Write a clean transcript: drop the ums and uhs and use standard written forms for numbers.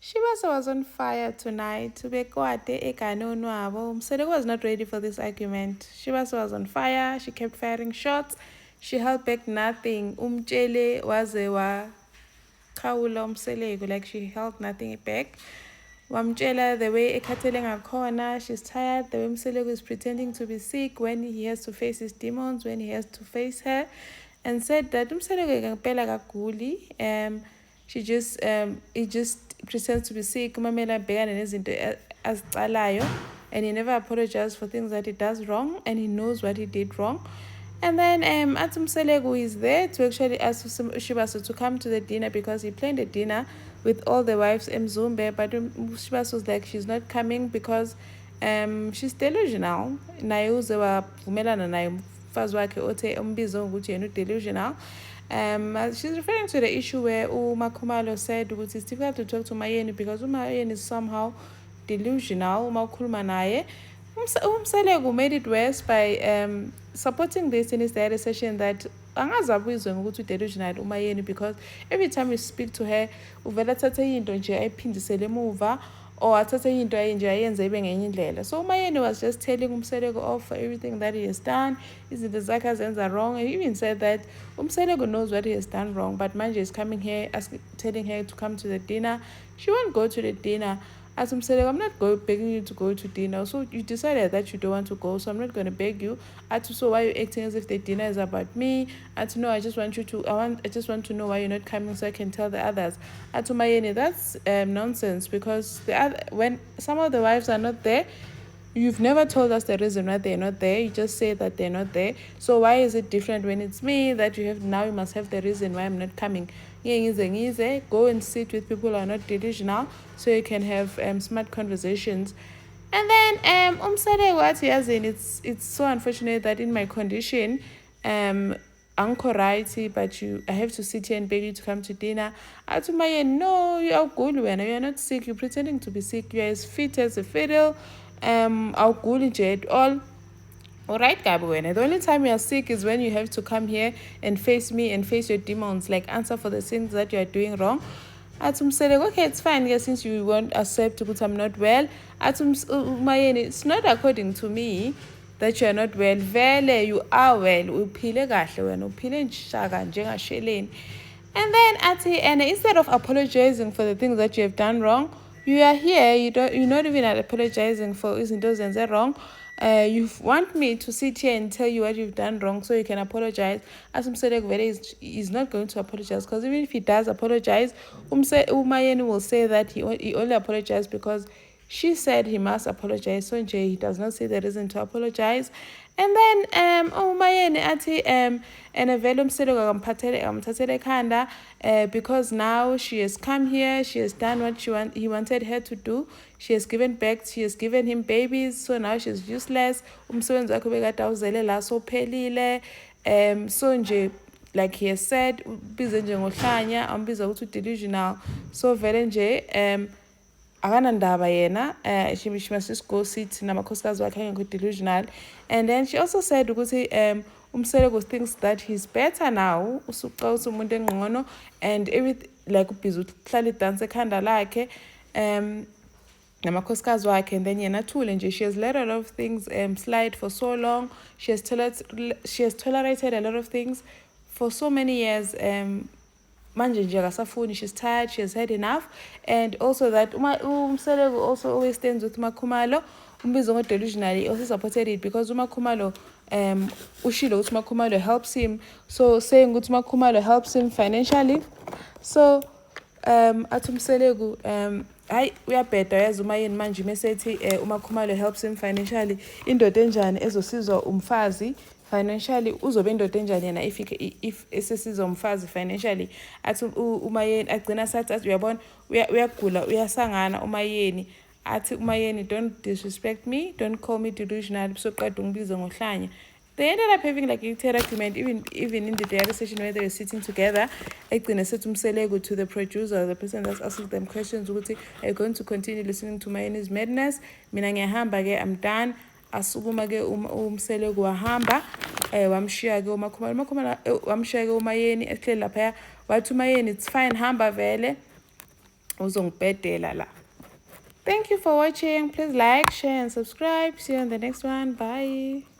Shibasa was on fire tonight. Bekwate ekano nwabo. Mseleko was not ready for this argument. Shibasa was on fire. She kept firing shots. She held back nothing. Umtshele waze wakhawula umseleko, like she held nothing back. Wamtshela the way ekhathele ngakhona, she's tired. The way Mseleko is pretending to be sick when he has to face his demons, when he has to face her, and said that Mseleko ngempela kaguli. She just he just pretends to be sick, kumamela abhekane nezinto azicalayo, and he never apologized for things that he does wrong, and he knows what he did wrong. And then Atum Selegu is there to actually ask Shibasu to come to the dinner because he planned a dinner with all the wives in Zumbe, but Shibasu was like, she's not coming because she's delusional. Naye uzewavumelana naye umfazi wakhe othe umbizo ukuthi yena delusional. She's referring to the issue where Makumalo said it's difficult to talk to Mayeni because Mayeni is somehow delusional. Ukhuluma naye. Umseleko made it worse by supporting this in his diary session that angazabuzwe ngokuthi delusional uMayeni, because every time you speak to her uvela thatha into nje ayiphindisele emuva or athathe into nje ayenze ibe ngenye indlela. So uMayeni was just telling Umseleko off for everything that he has done. Izinto zakhe azenza wrong. He even said that Umseleko knows what he has done wrong, but manje is coming here telling her to come to the dinner. She won't go to the dinner. As I'm saying, I'm not begging you to go to dinner. So you decided that you don't want to go, so I'm not going to beg you. So why are you acting as if the dinner is about me? No, I just want to know why you're not coming so I can tell the others. Mayeni, that's nonsense, because when some of the wives are not there, you've never told us the reason why they're not there. You just say that they're not there. So why is it different when it's me that you must have the reason why I'm not coming? Go and sit with people who are not delusional so you can have smart conversations. And then it's so unfortunate that in my condition, uncle righty, but I have to sit here and beg you to come to dinner. No, you are good when you're not sick, you're pretending to be sick, you're as fit as a fiddle. Good at all. Alright, Gabuene. The only time you are sick is when you have to come here and face me and face your demons, like answer for the things that you are doing wrong. Atum said, okay, it's fine, yeah, since you won't accept that I'm not well. Atum Mayeni, it's not according to me that you are not well. Vele, you are well. Uphile kahle wena, uphile njaka njengasheleni. And then and instead of apologizing for the things that you have done wrong, you are here, you're not even apologizing for izinto zenze wrong. You want me to sit here and tell you what you've done wrong so you can apologize. As Umseleko is not going to apologize, because even if he does apologize, Umayeni will say that he only apologized because she said he must apologize. So he does not see the reason to apologize. And then Umayeni and vele Umseleko akamthathele ekhanda because now she has come here, she has done what he wanted her to do. She has given him babies, so now she's useless. Umsebenzi wakhe bekade awuzele la sophelile. So nje, like he has said, ubize nje ngohlanya, ambiza ukuthi delusional. So vele nje akanandaba yena. She must just go sit namakhosikazi wakhe angekho delusional. And then she also said ukuthi Umseleko thinks that he's better now, usuqa umuntu engqono, and everything, like ubhiza uhlala dance ekhanda lakhe namakhosikazi wakhe, and then yena thule nje. She has let a lot of things slide for so long. She has tolerated a lot of things for so many years. Manje nje akasafuni, she's tired, she has had enough. And also that Umseleko also always stands with Makhumalo. Umbizo ngo-delusionally also supported it because Makhumalo ushilo ukuthi Makhumalo helps him. So saying ukuthi Makhumalo helps him financially. So athi Umseleko hayi uyabheda yazi uMayeni manje mesethi uMakhumalo helps him financially, indoda enjani ezosizwa umfazi financially, uzobe indoda enjani yena if esesizwa umfazi financially. Athi uMayeni agcina sathi uyabona uyagula uyasangana uMayeni. Athi uMayeni, don't disrespect me, don't call me delusional, so qeda ungibize ngohlanya. They ended up having like a third argument, even in the diary session where they were sitting together. Egcine sethi Umseleko to the producer, the person that's asking them questions, ukuthi are you going to continue listening to Mayeni's madness? Mina ngiyahamba ke, I'm done. Asukuma ke Umseleko wahamba, wamshiya ke uMakhumalo wamshiya ke uMayeni ehleli lapha. Wathi uMayeni, it's fine, hamba vele. uzongibhedela la. Thank you for watching. Please like, share, and subscribe. See you on the next one. Bye.